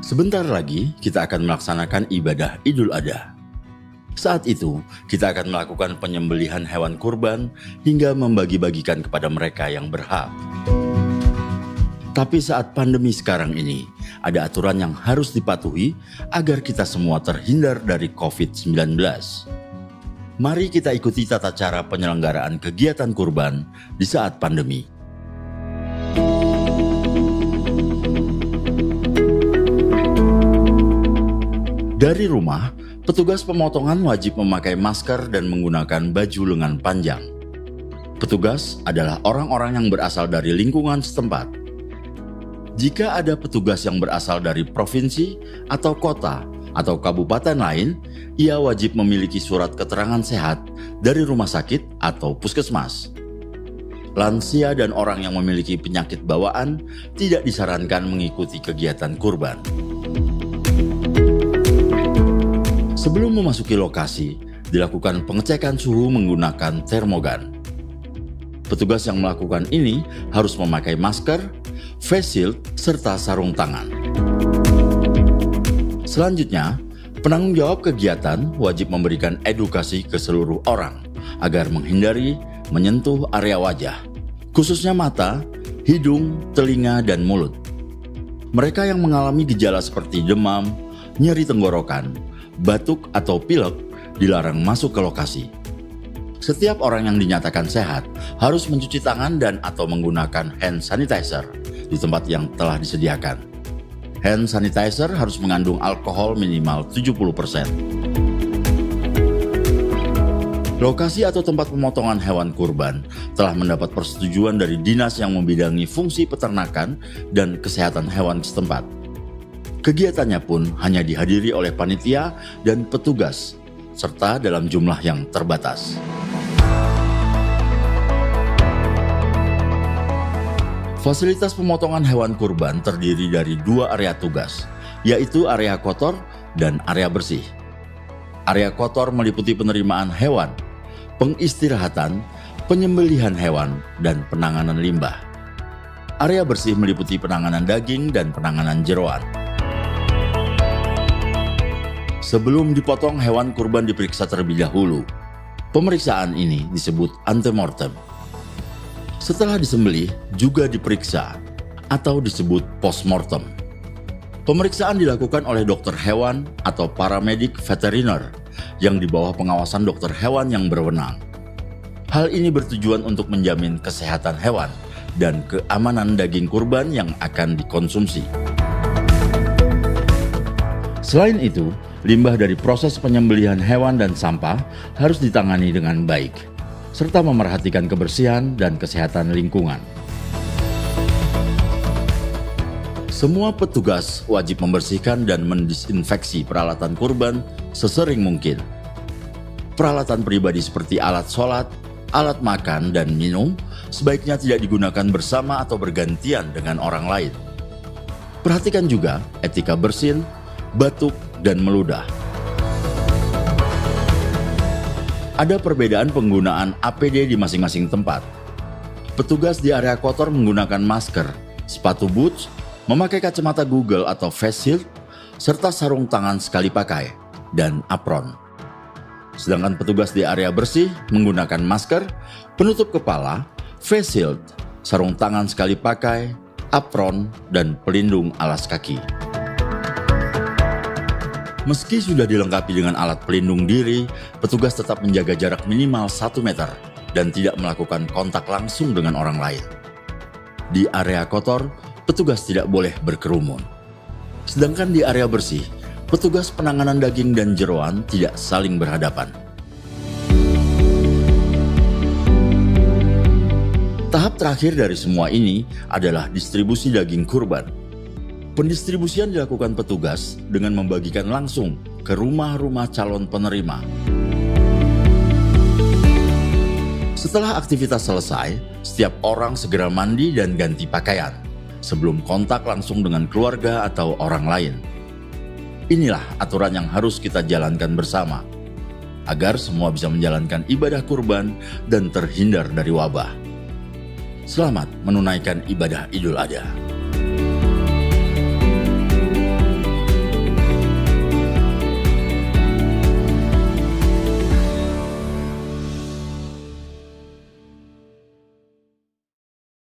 Sebentar lagi kita akan melaksanakan ibadah Idul Adha. Saat itu, kita akan melakukan penyembelihan hewan kurban hingga membagi-bagikan kepada mereka yang berhak. Tapi saat pandemi sekarang ini, ada aturan yang harus dipatuhi agar kita semua terhindar dari COVID-19. Mari kita ikuti tata cara penyelenggaraan kegiatan kurban di saat pandemi. Dari rumah, petugas pemotongan wajib memakai masker dan menggunakan baju lengan panjang. Petugas adalah orang-orang yang berasal dari lingkungan setempat. Jika ada petugas yang berasal dari provinsi atau kota atau kabupaten lain, ia wajib memiliki surat keterangan sehat dari rumah sakit atau puskesmas. Lansia dan orang yang memiliki penyakit bawaan tidak disarankan mengikuti kegiatan kurban. Sebelum memasuki lokasi, dilakukan pengecekan suhu menggunakan termogan. Petugas yang melakukan ini harus memakai masker, face shield, serta sarung tangan. Selanjutnya, penanggung jawab kegiatan wajib memberikan edukasi ke seluruh orang agar menghindari menyentuh area wajah, khususnya mata, hidung, telinga, dan mulut. Mereka yang mengalami gejala seperti demam, nyeri tenggorokan, batuk atau pilek dilarang masuk ke lokasi. Setiap orang yang dinyatakan sehat harus mencuci tangan dan atau menggunakan hand sanitizer di tempat yang telah disediakan. Hand sanitizer harus mengandung alkohol minimal 70%. Lokasi atau tempat pemotongan hewan kurban telah mendapat persetujuan dari dinas yang membidangi fungsi peternakan dan kesehatan hewan setempat. Kegiatannya pun hanya dihadiri oleh panitia dan petugas, serta dalam jumlah yang terbatas. Fasilitas pemotongan hewan kurban terdiri dari 2 area tugas, yaitu area kotor dan area bersih. Area kotor meliputi penerimaan hewan, pengistirahatan, penyembelihan hewan, dan penanganan limbah. Area bersih meliputi penanganan daging dan penanganan jeroan. Sebelum dipotong, hewan kurban diperiksa terlebih dahulu. Pemeriksaan ini disebut antemortem. Setelah disembelih, juga diperiksa atau disebut postmortem. Pemeriksaan dilakukan oleh dokter hewan atau paramedik veteriner yang di bawah pengawasan dokter hewan yang berwenang. Hal ini bertujuan untuk menjamin kesehatan hewan dan keamanan daging kurban yang akan dikonsumsi. Selain itu, limbah dari proses penyembelihan hewan dan sampah harus ditangani dengan baik, serta memerhatikan kebersihan dan kesehatan lingkungan. Semua petugas wajib membersihkan dan mendisinfeksi peralatan kurban sesering mungkin. Peralatan pribadi seperti alat sholat, alat makan, dan minum sebaiknya tidak digunakan bersama atau bergantian dengan orang lain. Perhatikan juga etika bersin, batuk, dan meludah. Ada perbedaan penggunaan APD di masing-masing tempat. Petugas di area kotor menggunakan masker, sepatu boots, memakai kacamata Google atau face shield, serta sarung tangan sekali pakai, dan apron. Sedangkan petugas di area bersih menggunakan masker, penutup kepala, face shield, sarung tangan sekali pakai, apron, dan pelindung alas kaki. Meski sudah dilengkapi dengan alat pelindung diri, petugas tetap menjaga jarak minimal 1 meter dan tidak melakukan kontak langsung dengan orang lain. Di area kotor, petugas tidak boleh berkerumun. Sedangkan di area bersih, petugas penanganan daging dan jeroan tidak saling berhadapan. Tahap terakhir dari semua ini adalah distribusi daging kurban. Pendistribusian dilakukan petugas dengan membagikan langsung ke rumah-rumah calon penerima. Setelah aktivitas selesai, setiap orang segera mandi dan ganti pakaian sebelum kontak langsung dengan keluarga atau orang lain. Inilah aturan yang harus kita jalankan bersama agar semua bisa menjalankan ibadah kurban dan terhindar dari wabah. Selamat menunaikan ibadah Idul Adha.